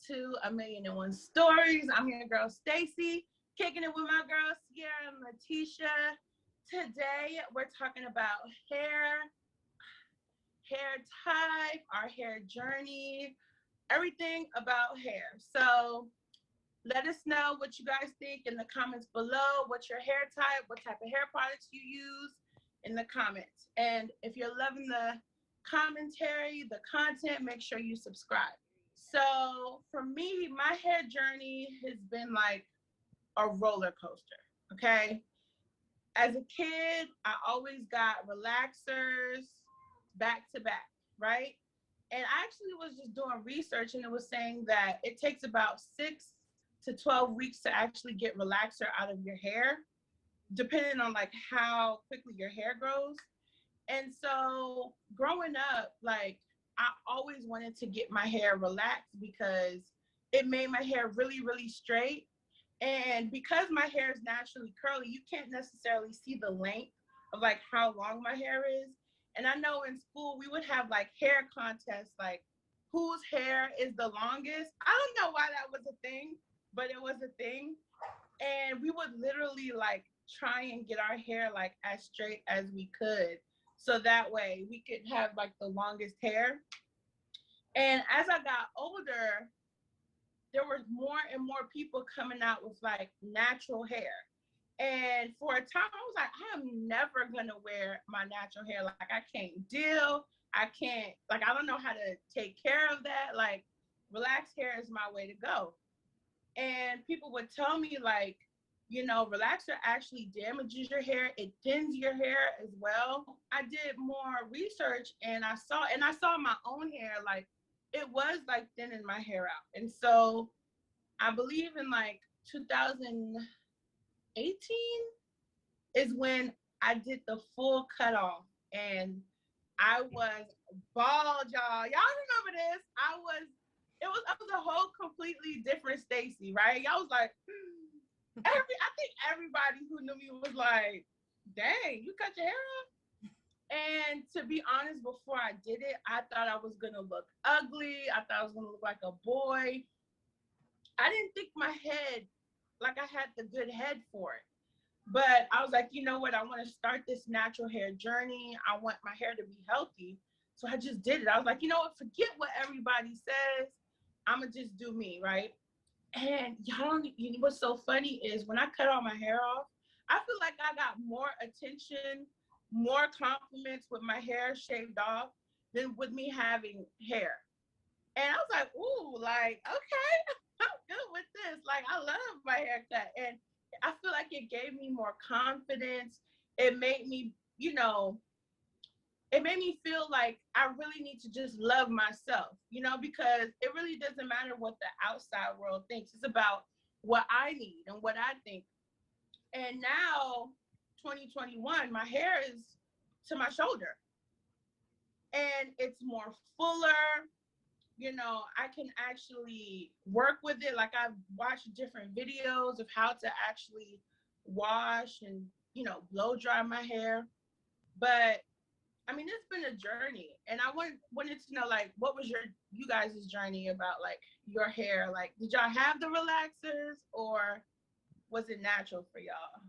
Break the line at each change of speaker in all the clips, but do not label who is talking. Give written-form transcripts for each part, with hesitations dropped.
to A Million and One Stories. I'm your girl, Stacy, kicking it with my girls, Sierra and Letitia. Today, we're talking about hair type, our hair journey, everything about hair. So let us know what you guys think in the comments below. What's your hair type? What type of hair products you use in the comments. And if you're loving the commentary, the content, make sure you subscribe. So for me, my hair journey has been like a roller coaster, okay? As a kid, I always got relaxers back to back, right? And I actually was just doing research and it was saying that it takes about 6 to 12 weeks to actually get relaxer out of your hair, depending on like how quickly your hair grows. And so growing up, like I always wanted to get my hair relaxed because it made my hair really, really straight. And because my hair is naturally curly, you can't necessarily see the length of like how long my hair is. And I know in school we would have like hair contests, like whose hair is the longest. I don't know why that was a thing, but it was a thing. And we would literally like try and get our hair like as straight as we could. So that way we could have like the longest hair. And as I got older, there were more and more people coming out with like natural hair. And for a time, I was like, I'm never gonna wear my natural hair. Like I can't deal. I can't, like, I don't know how to take care of that. Like relaxed hair is my way to go. And people would tell me like, you know, relaxer actually damages your hair. It thins your hair as well. I did more research and I saw my own hair, like it was like thinning my hair out. And so I believe in like 2018 is when I did the full cutoff and I was bald, y'all. Y'all remember this? I was a whole completely different Stacy, right? Y'all was like, I think everybody who knew me was like, dang, you cut your hair off? And to be honest, before I did it, I thought I was gonna look ugly. I thought I was gonna look like a boy. I didn't think my head, like I had the good head for it. But I was like, you know what? I want to start this natural hair journey. I want my hair to be healthy. So I just did it. I was like, you know what? Forget what everybody says. I'm going to just do me, right? And y'all, you know, what's so funny is when I cut all my hair off, I feel like I got more attention, more compliments with my hair shaved off than with me having hair. And I was like, ooh, like, okay, I'm good with this. Like, I love my haircut. And I feel like it gave me more confidence. It made me, you know, it made me feel like I really need to just love myself, you know, because it really doesn't matter what the outside world thinks. It's about what I need and what I think. And now, 2021, my hair is to my shoulder and it's more fuller. You know, I can actually work with it. Like I've watched different videos of how to actually wash and, you know, blow dry my hair. But I mean, it's been a journey, and I wanted to know, like, what was you guys' journey about, like, your hair? Like, did y'all have the relaxers, or was it natural for y'all?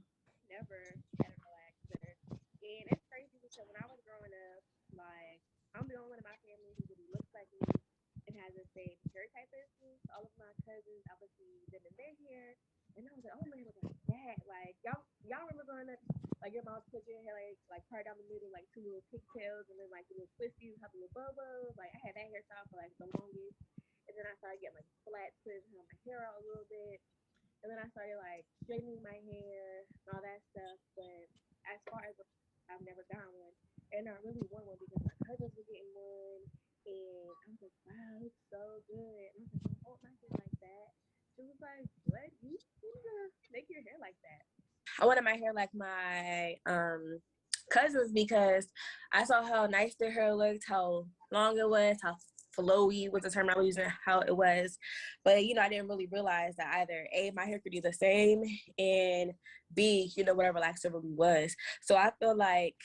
Never had a relaxer. And it's crazy because when I was growing up, like, I'm the only one in my family who really looks like me and has the same hair type as me. So all of my cousins, I would see them in their hair. And I was like, oh my god, like that. Like, y'all remember growing up, like your mom put your hair like part down the middle, like two little pigtails, and then like the little twisties, have the little bobos. Like I had that hairstyle for like the longest. And then I started getting like flat twists, have my hair out a little bit. And then I started like straightening my hair and all that stuff. But as far as I've never gotten one, and I really want one because my cousins were getting one, and I was like, wow, it looks so good. And I was like, oh, my hair like that. She was like, what? You need to make your hair like that. I wanted my hair like my cousins because I saw how nice their hair looked, how long it was, how flowy was the term I was using, how it was. But, you know, I didn't really realize that either A, my hair could be the same, and B, you know, whatever relaxer really was. So I feel like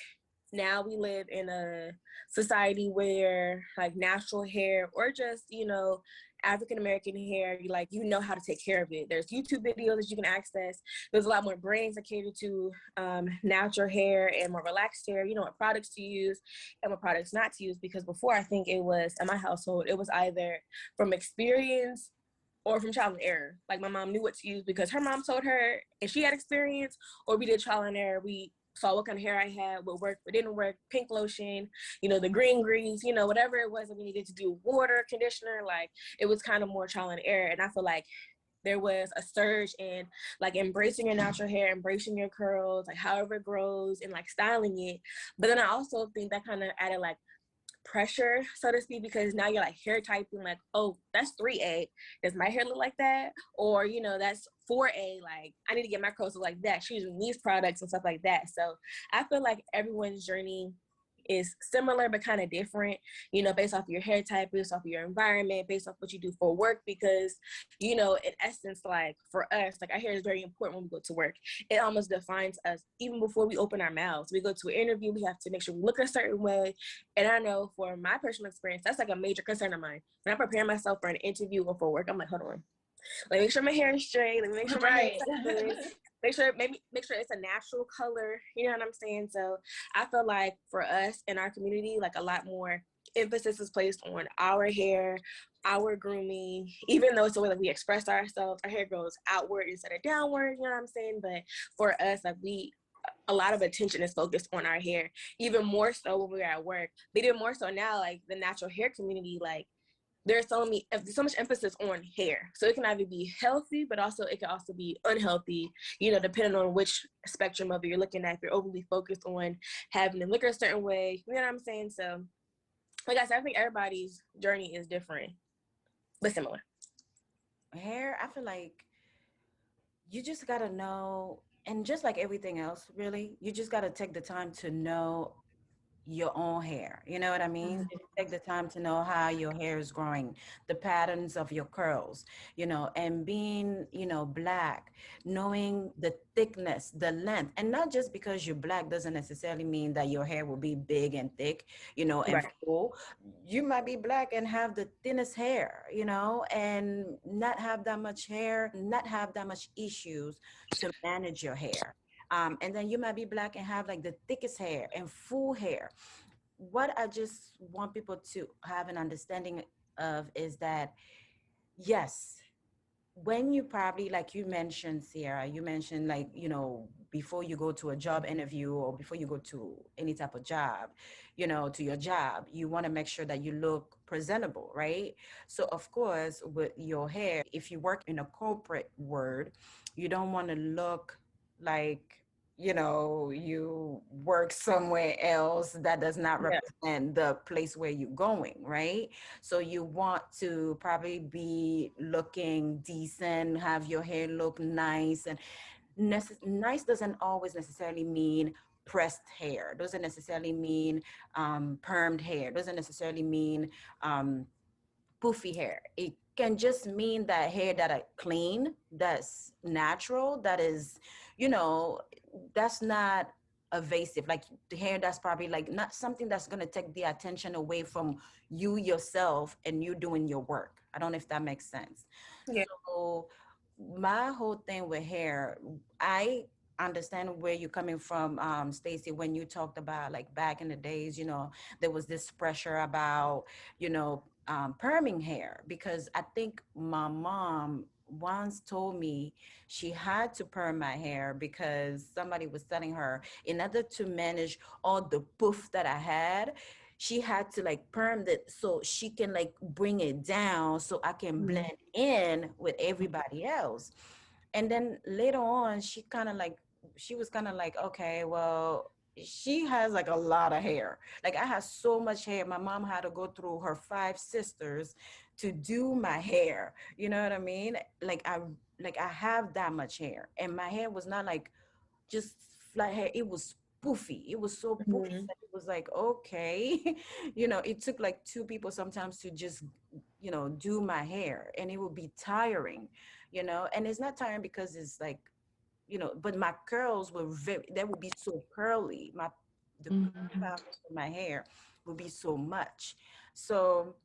now we live in a society where like natural hair or just, you know, African American hair, you know how to take care of it. There's YouTube videos that you can access. There's a lot more brands that cater to natural hair and more relaxed hair, you know, what products to use and what products not to use. Because before, I think it was, in my household, it was either from experience or from trial and error. Like my mom knew what to use because her mom told her and she had experience, or we did trial and error. We saw what kind of hair I had, what worked, what didn't work, pink lotion, you know, the green grease, you know, whatever it was that we needed to do, water, conditioner, like it was kind of more trial and error. And I feel like there was a surge in like embracing your natural hair, embracing your curls, like however it grows and like styling it. But then I also think that kind of added like pressure, so to speak, because now you're like hair typing, like, oh, that's 3A. Does my hair look like that? Or, you know, that's 4A. Like, I need to get my curls to look like that. She's using these products and stuff like that. So I feel like everyone's journey is similar but kind of different, you know, based off your hair type, based off your environment, based off what you do for work. Because, you know, in essence, like for us, like our hair is very important when we go to work. It almost defines us even before we open our mouths. We go to an interview, we have to make sure we look a certain way. And I know for my personal experience, that's like a major concern of mine. When I prepare myself for an interview or for work, I'm like, hold on, let me make sure my hair is straight. Let me make sure my hair is good. Make sure it's a natural color. You know what I'm saying? So I feel like for us in our community, like a lot more emphasis is placed on our hair, our grooming, even though it's the way that we express ourselves. Our hair grows outward instead of downward. You know what I'm saying? But for us, like a lot of attention is focused on our hair, even more so when we're at work. But even more so now, like the natural hair community, like there's so much emphasis on hair. So it can either be healthy, but also it can also be unhealthy, you know, depending on which spectrum of it you're looking at. If you're overly focused on having them look a certain way, you know what I'm saying? So like I said, I think everybody's journey is different, but similar.
Hair, I feel like you just gotta know, and just like everything else, really, you just gotta take the time to know your own hair. You know what I mean?
Mhm.
Just take the time to know how your hair is growing, the patterns of your curls, and being, black, knowing the thickness, the length. And not just because you're black doesn't necessarily mean that your hair will be big and thick, and
Right.
full. You might be black and have the thinnest hair, and not have that much hair, not have that much issues to manage your hair. And then you might be black and have like the thickest hair and full hair. What I just want people to have an understanding of is that, yes, when you probably, like you mentioned, Sierra, you mentioned like, before you go to a job interview or before you go to any type of job, to your job, you want to make sure that you look presentable, right? So of course, with your hair, if you work in a corporate world, you don't want to look like, you work somewhere else that does not
Yeah.
represent the place where you're going, right? So you want to probably be looking decent, have your hair look nice. And nice doesn't always necessarily mean pressed hair, doesn't necessarily mean permed hair, doesn't necessarily mean um, poofy hair. It can just mean that hair that are clean, that's natural, that is, you know, that's not evasive. Like the hair that's probably like not something that's going to take the attention away from you yourself and you doing your work. I don't know if that makes sense.
Yeah.
So my whole thing with hair, I understand where you're coming from, Stacey, when you talked about like back in the days, there was this pressure about, perming hair, because I think my mom once told me she had to perm my hair because somebody was telling her in order to manage all the poof that I had, she had to like perm it so she can like bring it down so I can
Mhm.
blend in with everybody else. And then later on, she was kind of like, okay, well, she has like a lot of hair. Like I have so much hair. My mom had to go through her 5 sisters to do my hair. You know what I mean? Like I have that much hair, and my hair was not like just flat hair. It was poofy. It was so poofy
Mhm.
that it was like, okay. It took like 2 people sometimes to just, do my hair, and it would be tiring, and it's not tiring because it's like, but my curls were they would be so curly. My the
Mhm.
problems with my hair would be so much. So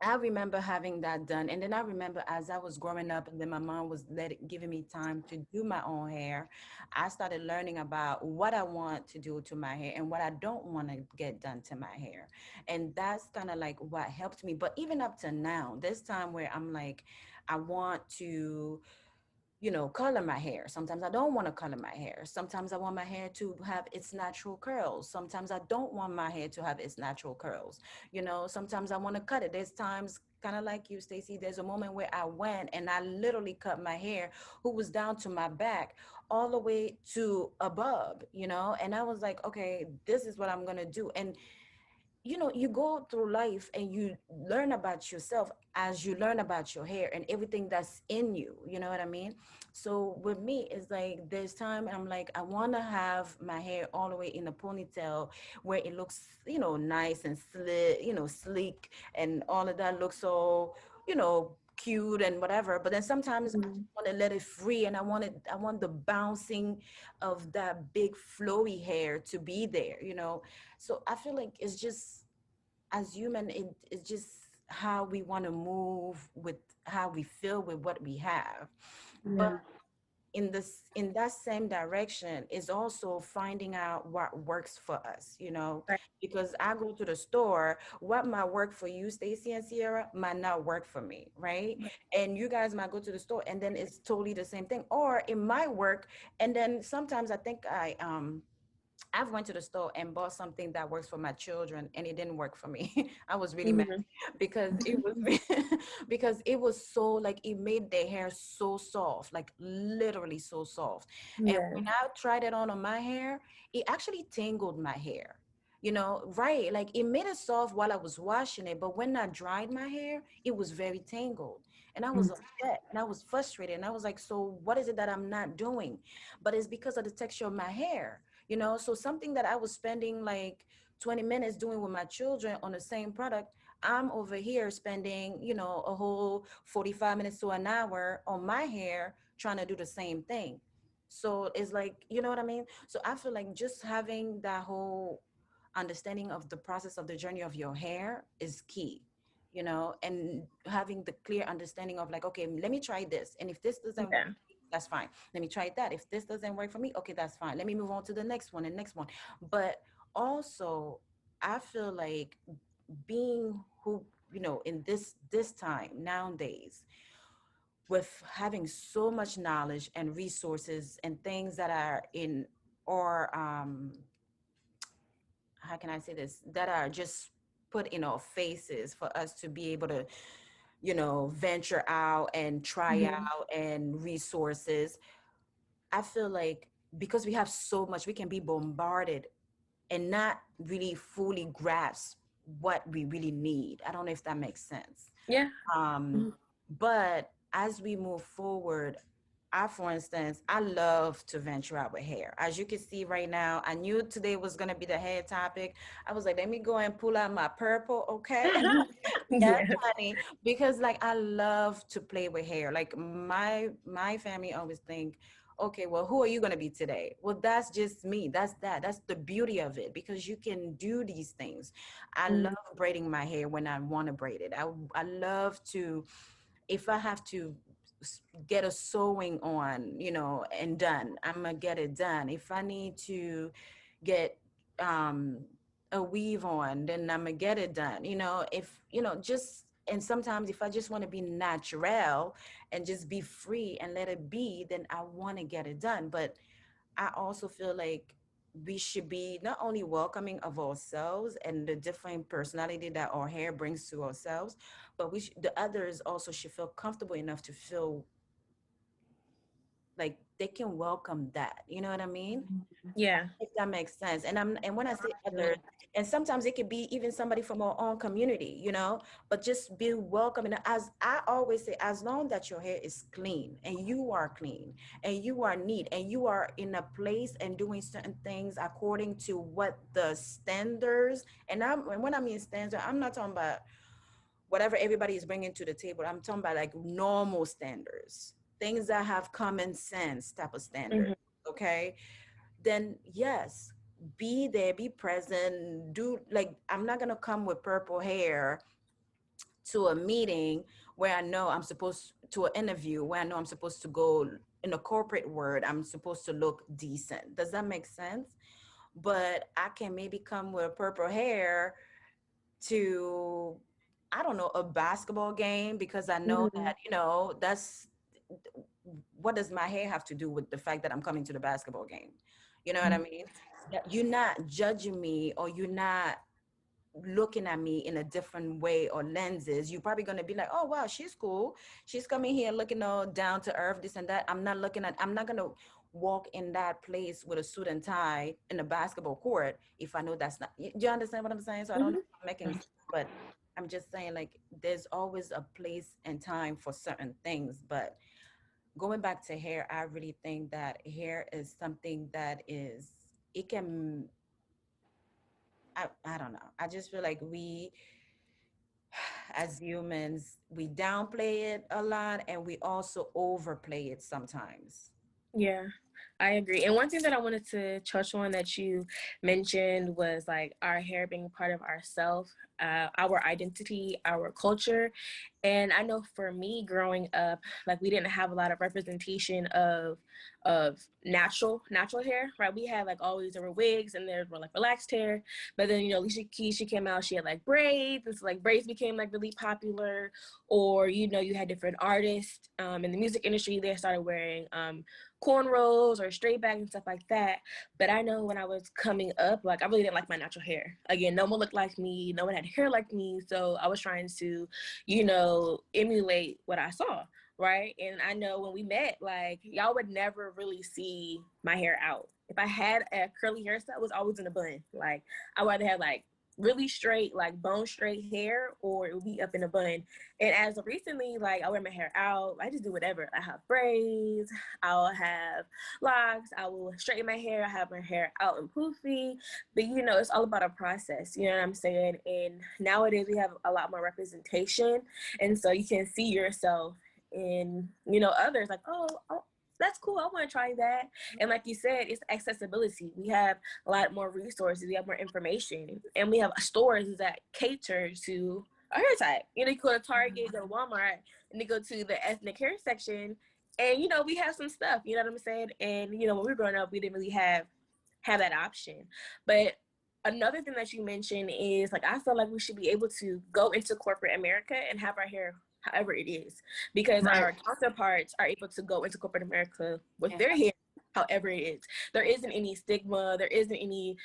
I remember having that done. And then I remember as I was growing up, and then my mom was giving me time to do my own hair, I started learning about what I want to do to my hair and what I don't want to get done to my hair. And that's kind of like what helped me. But even up to now, this time where I'm like, I want to, color my hair. Sometimes I don't want to color my hair. Sometimes I want my hair to have its natural curls. Sometimes I don't want my hair to have its natural curls. Sometimes I want to cut it. There's times, kind of like you, Stacey, there's a moment where I went and I literally cut my hair, who was down to my back, all the way to above, and I was like, okay, this is what I'm going to do. And you go through life and you learn about yourself as you learn about your hair and everything that's in you. You know what I mean? So with me, it's like there's time I'm like, I want to have my hair all the way in a ponytail where it looks, nice and slick, sleek, and all of that looks so, cute and whatever. But then sometimes I
Mhm.
want to let it free, and I want the bouncing of that big flowy hair to be there. So I feel like it's just, as human, it's just how we want to move with how we feel with what we have. But
Yeah.
in that same direction is also finding out what works for us,
Right.
because I go to the store, what might work for you, Stacy and Sierra, might not work for me, right? And you guys might go to the store and then it's totally the same thing, or it might work. And then sometimes I think I've went to the store and bought something that works for my children and it didn't work for me. I was really mad
Mhm.
because it was because it was so, like, it made their hair so soft, like literally so soft. And
Yeah.
when I tried it on my hair, it actually tangled my hair. Right? Like it made it soft while I was washing it, but when I dried my hair, it was very tangled. And I was
Mhm.
upset and I was frustrated. And I was like, so what is it that I'm not doing? But it's because of the texture of my hair. So something that I was spending like 20 minutes doing with my children on the same product, I'm over here spending, a whole 45 minutes to an hour on my hair trying to do the same thing. So it's like, you know what I mean? So I feel like just having that whole understanding of the process of the journey of your hair is key, and having the clear understanding of like, okay, let me try this. And if this doesn't work,
Yeah.
that's fine. Let me try that. If this doesn't work for me, okay, that's fine. Let me move on to the next one and next one. But also, I feel like being who, in this time nowadays, with having so much knowledge and resources and things that are in, or how can I say this, that are just put in our faces for us to be able to, venture out and try
Mhm.
out, and resources. I feel like because we have so much, we can be bombarded and not really fully grasp what we really need. I don't know if that makes sense.
Yeah.
Um,
Mhm.
but as we move forward, for instance, I love to venture out with hair. As you can see right now, I knew today was gonna be the hair topic. I was like, let me go and pull out my purple, okay? Yes,
Yeah.
honey, because like I love to play with hair. Like my family always think, okay, well, who are you gonna be today? Well, that's just me. That's the beauty of it, because you can do these things. I love
Mhm.
braiding my hair when I want to braid it. I love to, if I have to get a sewing on, and done, I'm gonna get it done. If I need to get um a weave on, then I'm gonna get it done. If just, and sometimes if I just want to be natural and just be free and let it be, then I want to get it done. But I also feel like we should be not only welcoming of ourselves and the different personality that our hair brings to ourselves, but the others also should feel comfortable enough to feel like they can welcome that. You know what I mean?
Yeah.
If that makes sense. And when I say others, and sometimes it could be even somebody from our own community, but just be welcoming. As I always say, as long that your hair is clean and you are clean and you are neat and you are in a place and doing certain things according to what the standards, and when I mean standard, I'm not talking about whatever everybody is bringing to the table. I'm talking about like normal standards, things that have common sense type of standard.
Mhm.
Okay, then yes, be there, be present, do like I'm not gonna come with purple hair to a meeting where I know I'm supposed to an interview where I know I'm supposed to go in a corporate word, I'm supposed to look decent. Does that make sense? But I can maybe come with purple hair to, I don't know, a basketball game because I know
Mhm.
that, that's what does my hair have to do with the fact that I'm coming to the basketball game? You know what I mean? That you're not judging me or you're not looking at me in a different way or lenses. You're probably going to be like, oh wow, she's cool, she's coming here looking all down to earth, this and that. I'm not going to walk in that place with a suit and tie in a basketball court if I know that's not, you understand what I'm saying? So I don't know
Mhm.
if I'm making sense, but I'm just saying, like, there's always a place and time for certain things. But going back to hair, I really think that hair is something that is, it can, I don't know. I just feel like we as humans, we downplay it a lot and we also overplay it sometimes.
Yeah, I agree. And one thing that I wanted to touch on that you mentioned was like our hair being part of ourself, our identity, our culture. And I know for me growing up, like we didn't have a lot of representation of natural hair, right? We had like always there were wigs and there were like relaxed hair. But then, Alicia Keys, she came out, she had like braids. And so like braids became like really popular. Or, you had different artists in the music industry, they started wearing cornrows or straight back and stuff like that. But I know when I was coming up, like I really didn't like my natural hair. Again, no one looked like me, no one had hair like me. So I was trying to, emulate what I saw. Right. And I know when we met, like y'all would never really see my hair out. If I had a curly hairstyle, it was always in a bun. Like I would either have like really straight, like bone straight hair, or it would be up in a bun. And as of recently, like I wear my hair out. I just do whatever. I have braids, I'll have locks, I will straighten my hair, I have my hair out and poofy. But it's all about a process, you know what I'm saying? And nowadays we have a lot more representation. And so you can see yourself in, others like, oh, that's cool. I want to try that. And like you said, it's accessibility. We have a lot more resources. We have more information. And we have stores that cater to a hair type. You go to Target, go to Walmart, and you go to the ethnic hair section. And, we have some stuff, you know what I'm saying? And, when we were growing up, we didn't really have that option. But another thing that you mentioned is like I feel like we should be able to go into corporate America and have our hair however it is, because
Right.
our counterparts are able to go into corporate America with their hair however it is. There isn't any stigma, there isn't any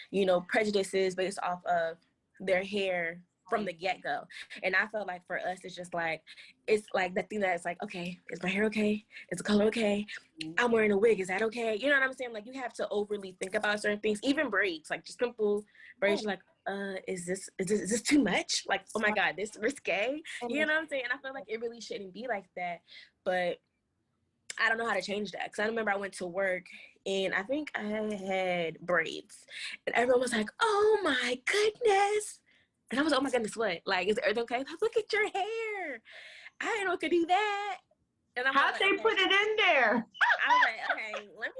prejudices based off of their hair from the get-go. And I felt like for us it's like the thing that's like, okay, is my hair okay, is the color okay, I'm wearing a wig, is that okay? You know what I'm saying? Like you have to overly think about certain things, even braids, like just simple braids. You're like, is this too much? Like, oh my God, this risque. You know what I'm saying? And I feel like it really shouldn't be like that. But I don't know how to change that. Cause I remember I went to work and I think I had braids. And everyone was like, oh my goodness. And I was, oh my goodness, what? Like, is everything okay? Look at your hair. I didn't know it could do that. And I'm
How'd
like,
they
okay.
put it in there?
I was like, okay, let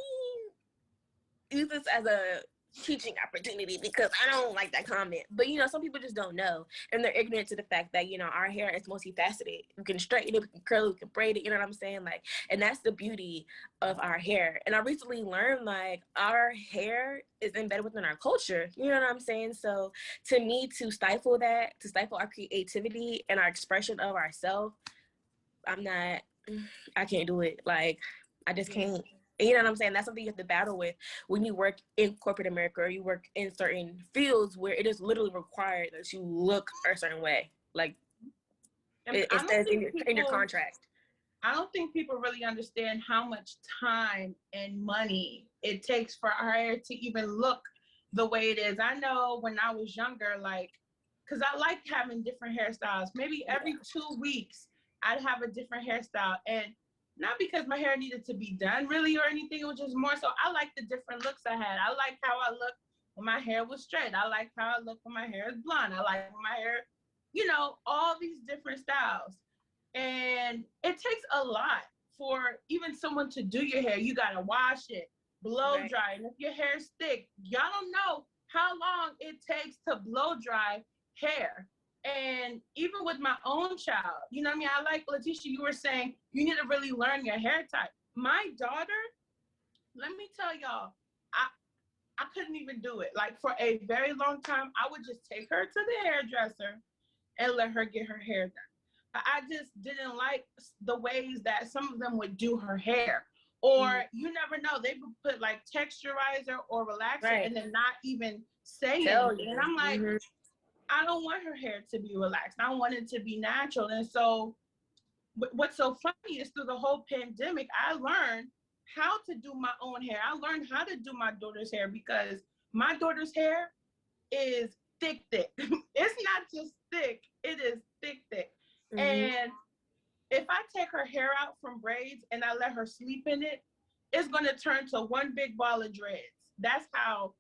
me use this as a teaching opportunity because I don't like that comment. But some people just don't know, and they're ignorant to the fact that our hair is multifaceted. We can straighten it, we can curl it, we can braid it. You know what I'm saying? Like, and that's the beauty of our hair. And I recently learned like our hair is embedded within our culture. You know what I'm saying? So to me, to stifle our creativity and our expression of ourselves, I can't do it. Like, I just can't. You know what I'm saying? That's something you have to battle with when you work in corporate America or you work in certain fields where it is literally required that you look a certain way. Like, it says in your contract.
I don't think people really understand how much time and money it takes for our hair to even look the way it is. I know when I was younger, like, because I like having different hairstyles. Maybe every 2 weeks, I'd have a different hairstyle. And not because my hair needed to be done really or anything. It was just more so I like the different looks I had. I like how I looked when my hair was straight. I like how I look when my hair is blonde. I like when my hair, all these different styles. And it takes a lot for even someone to do your hair. You gotta wash it, blow dry. And if your hair's thick, y'all don't know how long it takes to blow dry hair. And even with my own child, you know what I mean? I like, Letitia, you were saying you need to really learn your hair type. My daughter, let me tell y'all, I couldn't even do it. Like for a very long time, I would just take her to the hairdresser and let her get her hair done. I just didn't like the ways that some of them would do her hair. Or you never know, they would put like texturizer or relaxer
Right.
and then not even say
Tell
anything.
you.
And I'm like, I don't want her hair to be relaxed. I want it to be natural. And so what's so funny is through the whole pandemic, I learned how to do my own hair. I learned how to do my daughter's hair because my daughter's hair is thick, thick. It's not just thick, it is thick, thick. And if I take her hair out from braids and I let her sleep in it, it's going to turn to one big ball of dreads. That's how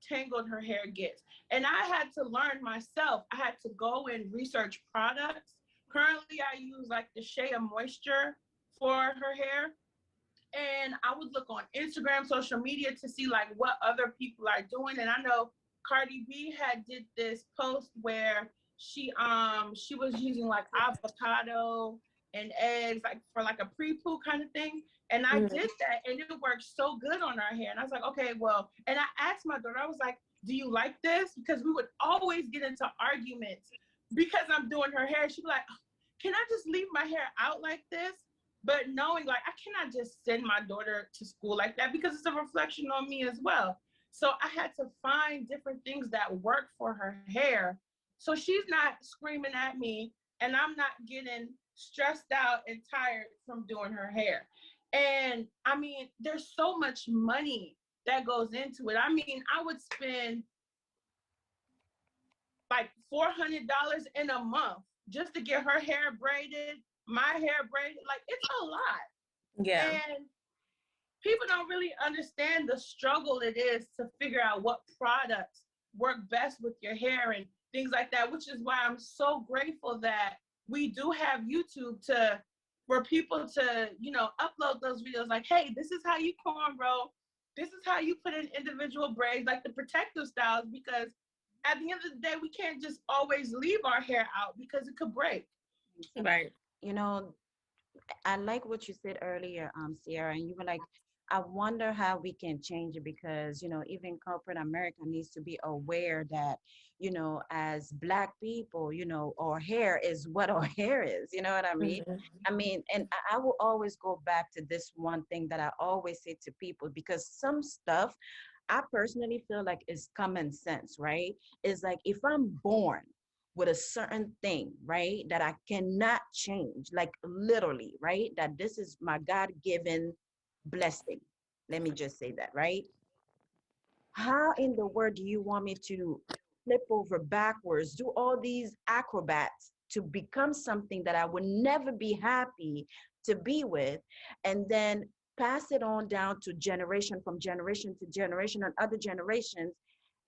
tangled her hair gets. And I had to learn myself. I had to go and research products. Currently, I use like the Shea Moisture for her hair. And I would look on Instagram, social media to see like what other people are doing. And I know Cardi B had did this post where she was using like avocado and eggs like for like a pre-poo kind of thing. And I did that and it worked so good on our hair. And I was like, okay, well, and I asked my daughter, I was like, do you like this? Because we would always get into arguments because I'm doing her hair. She'd be like, can I just leave my hair out like this? But knowing like I cannot just send my daughter to school like that because it's a reflection on me as well. So I had to find different things that work for her hair. So she's not screaming at me and I'm not getting stressed out and tired from doing her hair. And I mean, there's so much money that goes into it. I mean, I would spend like $400 in a month just to get her hair braided, my hair braided. Like, it's a lot.
Yeah.
And people don't really understand the struggle it is to figure out what products work best with your hair and things like that, which is why I'm so grateful that we do have YouTube for people to, you know, upload those videos like, hey, this is how you cornrow. This is how you put in individual braids, like the protective styles, because at the end of the day, we can't just always leave our hair out because it could break.
Right.
You know, I like what you said earlier, Sierra, and you were like, I wonder how we can change it because, you know, even corporate America needs to be aware that, you know, as Black people, you know, our hair is what our hair is. You know what I mean? I mean, and I will always go back to this one thing that I always say to people because some stuff I personally feel like is common sense, right? It's like if I'm born with a certain thing, right, that I cannot change, like literally, right, that this is my God-given blessing. Let me just say that, right? How in the world do you want me to flip over backwards, do all these acrobats to become something that I would never be happy to be with, and then pass it on down to generation from generation to generation and other generations,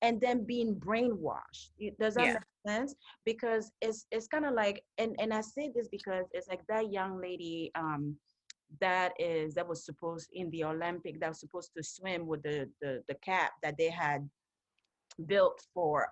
and then being brainwashed? Does that make sense? Because it's kind of like, and I say this because it's like that young lady that was supposed in the Olympic that was supposed to swim with the cap that they had built for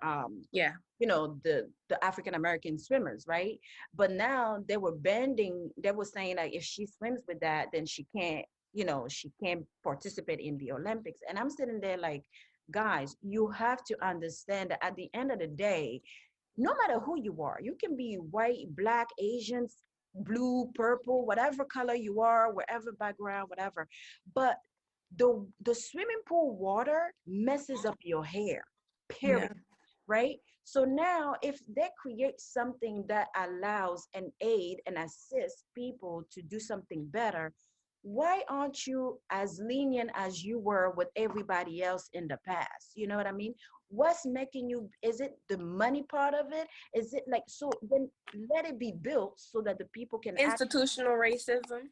you know, the African American swimmers, right? But now they were saying like if she swims with that, then she can't, you know, she can't participate in the Olympics. And I'm sitting there like, guys, you have to understand that at the end of the day, no matter who you are, you can be white, Black, Asian, blue, purple, whatever color you are, wherever background, whatever. But the swimming pool water messes up your hair, period. Right? So now if they create something that allows and aid and assist people to do something better, why aren't you as lenient as you were with everybody else in the past? You know what I mean? What's making you, is it the money part of it? Is it like, so then let it be built so that the people can
institutional racism.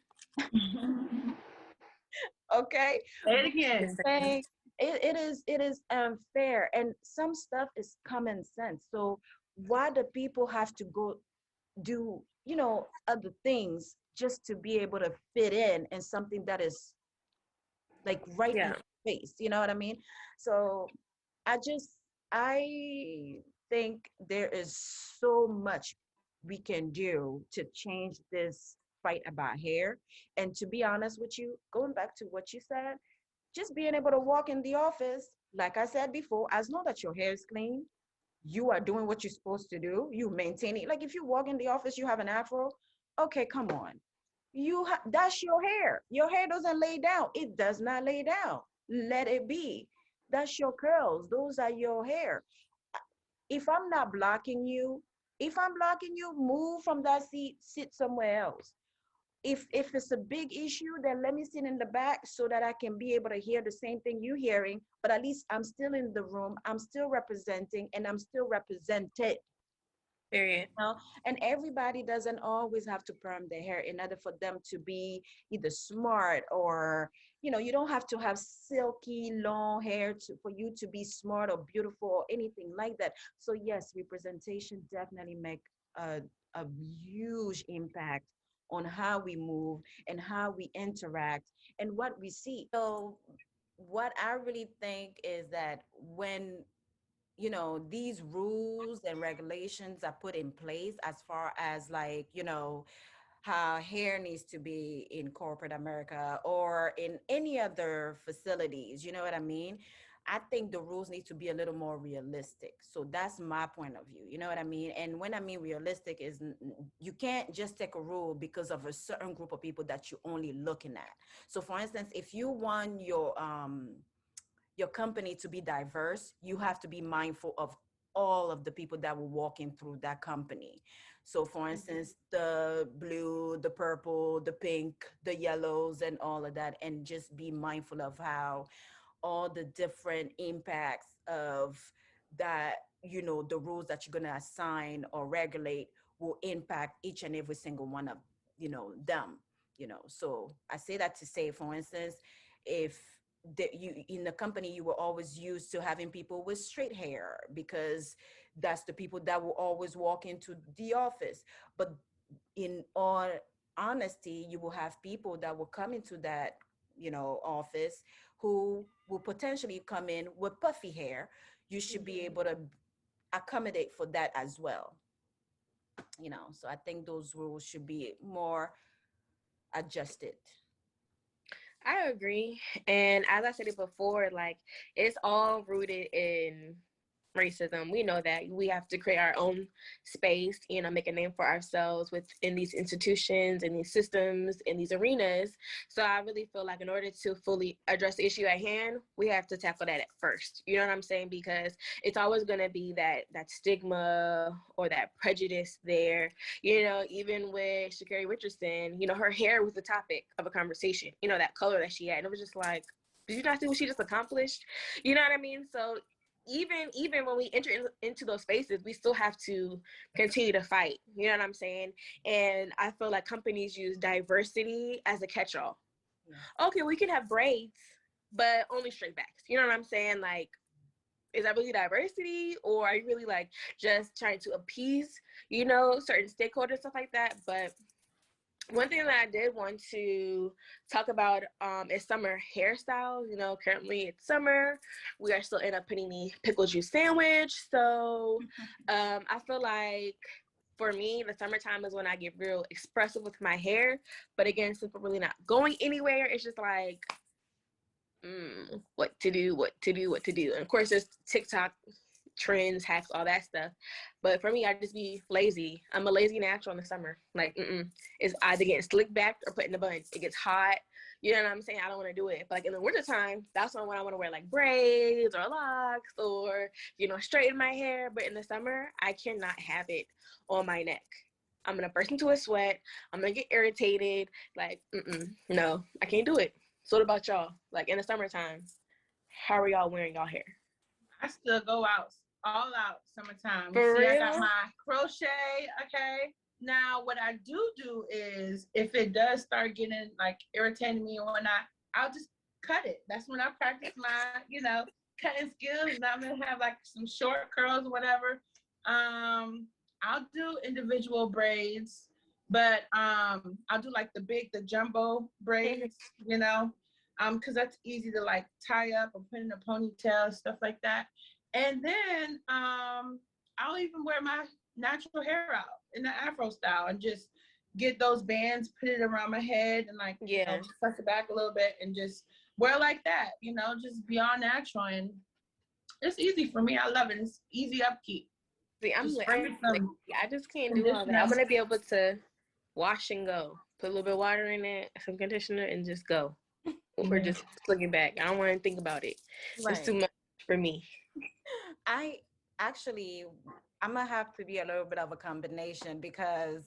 Okay. Say it again.
It is unfair, and some stuff is common sense. So why do people have to go do, you know, other things just to be able to fit in something that is like right in your face? You know what I mean? So I just, I think there is so much we can do to change this fight about hair. And to be honest with you, going back to what you said, just being able to walk in the office, like I said before, as long that your hair is clean, you are doing what you're supposed to do, you maintain it. Like if you walk in the office, you have an afro, okay, come on. That's your hair doesn't lay down, it does not lay down, let it be. That's your curls, those are your hair. If I'm not blocking you, if I'm blocking you, move from that seat, sit somewhere else. If it's a big issue, then let me sit in the back so that I can be able to hear the same thing you're hearing, but at least I'm still in the room, I'm still representing, and I'm still represented.
Period.
Know? And everybody doesn't always have to perm their hair in order for them to be either smart or, you don't have to have silky long hair for you to be smart or beautiful or anything like that. So yes, representation definitely make a huge impact on how we move and how we interact and what we see. So what I really think is that when these rules and regulations are put in place as far as like, how hair needs to be in corporate America or in any other facilities, you know what I mean? I think the rules need to be a little more realistic. So that's my point of view. You know what I mean? And when I mean realistic is you can't just take a rule because of a certain group of people that you're only looking at. So for instance, if you want your company to be diverse, you have to be mindful of all of the people that will walk in through that company. So for instance, the blue, the purple, the pink, the yellows, and all of that, and just be mindful of how all the different impacts of that, the rules that you're going to assign or regulate will impact each and every single one of, them, So I say that to say, for instance, if you in the company you were always used to having people with straight hair because that's the people that will always walk into the office, but in all honesty, you will have people that will come into that office who will potentially come in with puffy hair. You should be able to accommodate for that as well. So I think those rules should be more adjusted.
I agree. And as I said it before, like it's all rooted in racism. We know that we have to create our own space, make a name for ourselves within these institutions and these systems in these arenas. So I really feel like in order to fully address the issue at hand, we have to tackle that at first. You know what I'm saying? Because it's always going to be that stigma or that prejudice there. Even with Sha'Carri Richardson, her hair was the topic of a conversation. That color that she had, and it was just like, did you not see what she just accomplished? You know what I mean? So even when we enter into those spaces, we still have to continue to fight. You know what I'm saying? And I feel like companies use diversity as a catch-all. Yeah. Okay, we can have braids, but only straight backs. You know what I'm saying? Like, is that really diversity, or are you really like just trying to appease, certain stakeholders, stuff like that? But one thing that I did want to talk about is summer hairstyles. Currently it's summer. We are still in a panini pickle juice sandwich. So I feel like for me, the summertime is when I get real expressive with my hair. But again, since we're really not going anywhere, it's just like, what to do. And of course, there's TikTok trends, hacks, all that stuff. But for me, I just be lazy. I'm a lazy natural in the summer. Like, it's either getting slick back or put in the bun. It gets hot. You know what I'm saying? I don't want to do it. But like in the wintertime, that's when I want to wear like braids or locks or, straighten my hair. But in the summer, I cannot have it on my neck. I'm going to burst into a sweat. I'm going to get irritated. Like, no, I can't do it. So what about y'all? Like in the summertime, how are y'all wearing y'all hair?
I still go out, all out summertime.
For
See,
real?
I got my crochet, okay? Now, what I do is if it does start getting like irritating me or whatnot, I'll just cut it. That's when I practice my, cutting skills. And I'm gonna have like some short curls or whatever. I'll do individual braids, but I'll do like the jumbo braids, because that's easy to like tie up or put in a ponytail, stuff like that. And then I'll even wear my natural hair out in the Afro style and just get those bands, put it around my head, and like,
Yeah.
press it back a little bit and just wear like that, just beyond natural. And it's easy for me. I love it. It's easy upkeep.
See, I'm
Just
like,
bring some
I just can't do all that.
conditioner.
I'm gonna be able to wash and go. Put a little bit of water in it, some conditioner, and just go. Or just slick it back. I don't want to think about it. It's too much for me.
I actually, I'm gonna have to be a little bit of a combination because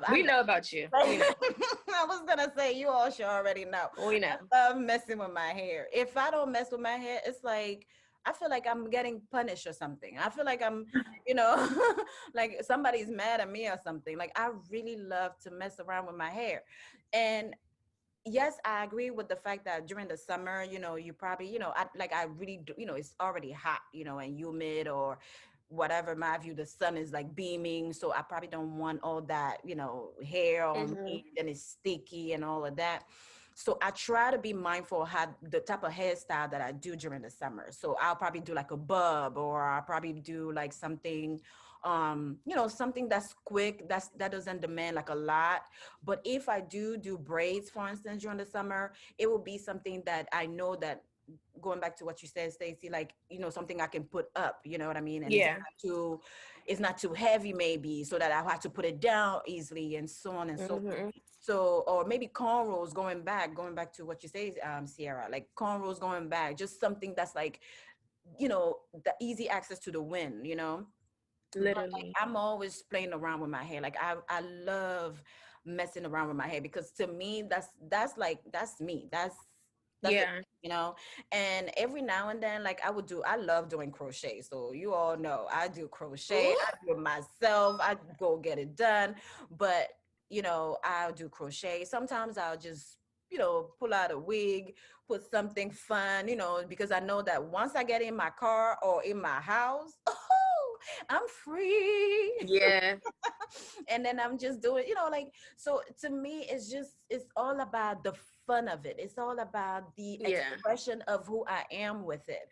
We know about you. We know.
I was gonna say you all should already know.
We know.
I love messing with my hair. If I don't mess with my hair, it's like I feel like I'm getting punished or something. I feel like I'm, like somebody's mad at me or something. Like I really love to mess around with my hair. And yes, I agree with the fact that during the summer, you probably, I really do, it's already hot, and humid or whatever. My view, the sun is like beaming. So I probably don't want all that, hair on me and it's sticky and all of that. So I try to be mindful of how the type of hairstyle that I do during the summer. So I'll probably do like a bub, or I'll probably do like something, something that's quick, that doesn't demand like a lot. But if I do braids, for instance, during the summer, it will be something that I know that, going back to what you said, Stacey, like, something I can put up, you know what I mean? And it's not too heavy maybe, so that I have to put it down easily and so on and so forth. So, or maybe cornrows, going back to what you say, Sierra, like cornrows going back, just something that's like, the easy access to the wind, But, like,
Literally.
I'm always playing around with my hair. Like I love messing around with my hair because to me that's me. That's
Yeah.
it, and every now and then, like I love doing crochet. So you all know I do crochet. I do it myself. I go get it done. But I'll do crochet. Sometimes I'll just, pull out a wig, put something fun, because I know that once I get in my car or in my house, I'm free.
Yeah.
And then I'm just doing, like, so to me, it's all about the fun of it. It's all about the expression of who I am with it,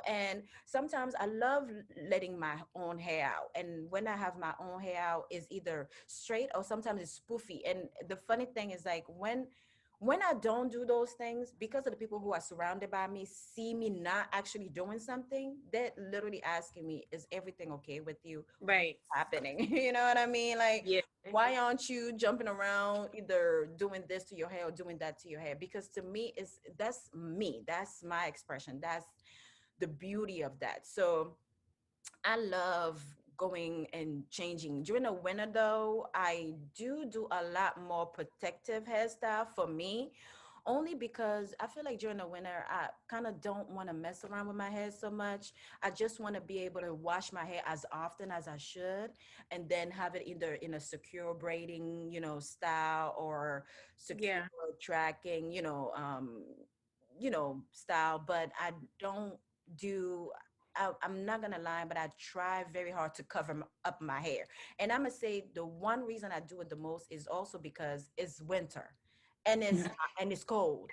and sometimes I love letting my own hair out. And when I have my own hair out, is either straight or sometimes it's spoofy. And the funny thing is, like, when I don't do those things, because of the people who are surrounded by me see me not actually doing something, they're literally asking me, is everything okay with you?
Right.
What's happening? You know what I mean? Like, why aren't you jumping around either doing this to your hair or doing that to your hair? Because to me, that's me. That's my expression. That's the beauty of that. So I love going and changing. During the winter, though, I do a lot more protective hairstyle for me, only because I feel like during the winter, I kind of don't want to mess around with my hair so much. I just want to be able to wash my hair as often as I should, and then have it either in a secure braiding, style, or secure tracking, style. But I don't do. I'm not gonna lie, but I try very hard to cover up my hair. And I'm gonna say the one reason I do it the most is also because it's winter, and it's cold,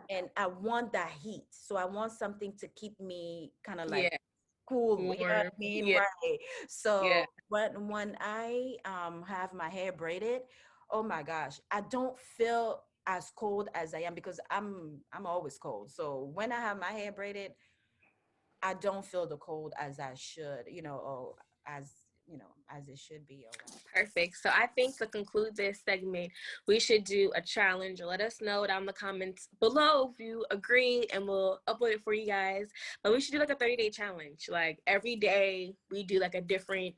and I want that heat. So I want something to keep me kind of like cool. You know what I mean? Right. So when I have my hair braided, oh my gosh, I don't feel as cold as I am, because I'm always cold. So when I have my hair braided, I don't feel the cold as I should, or as as it should be. Or
Perfect. So I think to conclude this segment, we should do a challenge. Let us know down in the comments below if you agree, and we'll upload it for you guys. But we should do like a 30-day challenge. Like every day we do like a different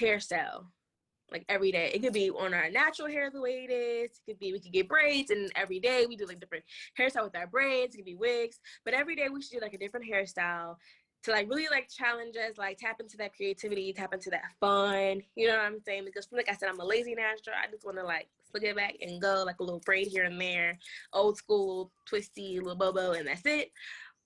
hairstyle. Like every day. It could be on our natural hair the way it is. It could be we could get braids, and every day we do like different hairstyle with our braids. It could be wigs. But every day we should do like a different hairstyle to like really like challenge us, like tap into that creativity, tap into that fun. You know what I'm saying? Because like I said, I'm a lazy natural. I just want to like slick it back and go like a little braid here and there, old school, twisty, little bobo, and that's it.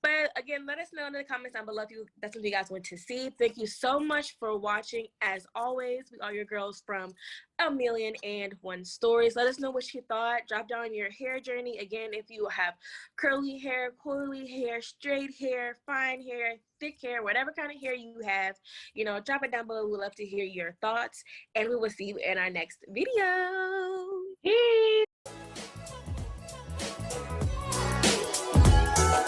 But again, let us know in the comments down below if that's what you guys want to see. Thank you so much for watching. As always, we are your girls from A Million and One Stories. Let us know what you thought. Drop down your hair journey. Again, if you have curly hair, coily hair, straight hair, fine hair, thick hair, whatever kind of hair you have, drop it down below. We'd love to hear your thoughts. And we will see you in our next video.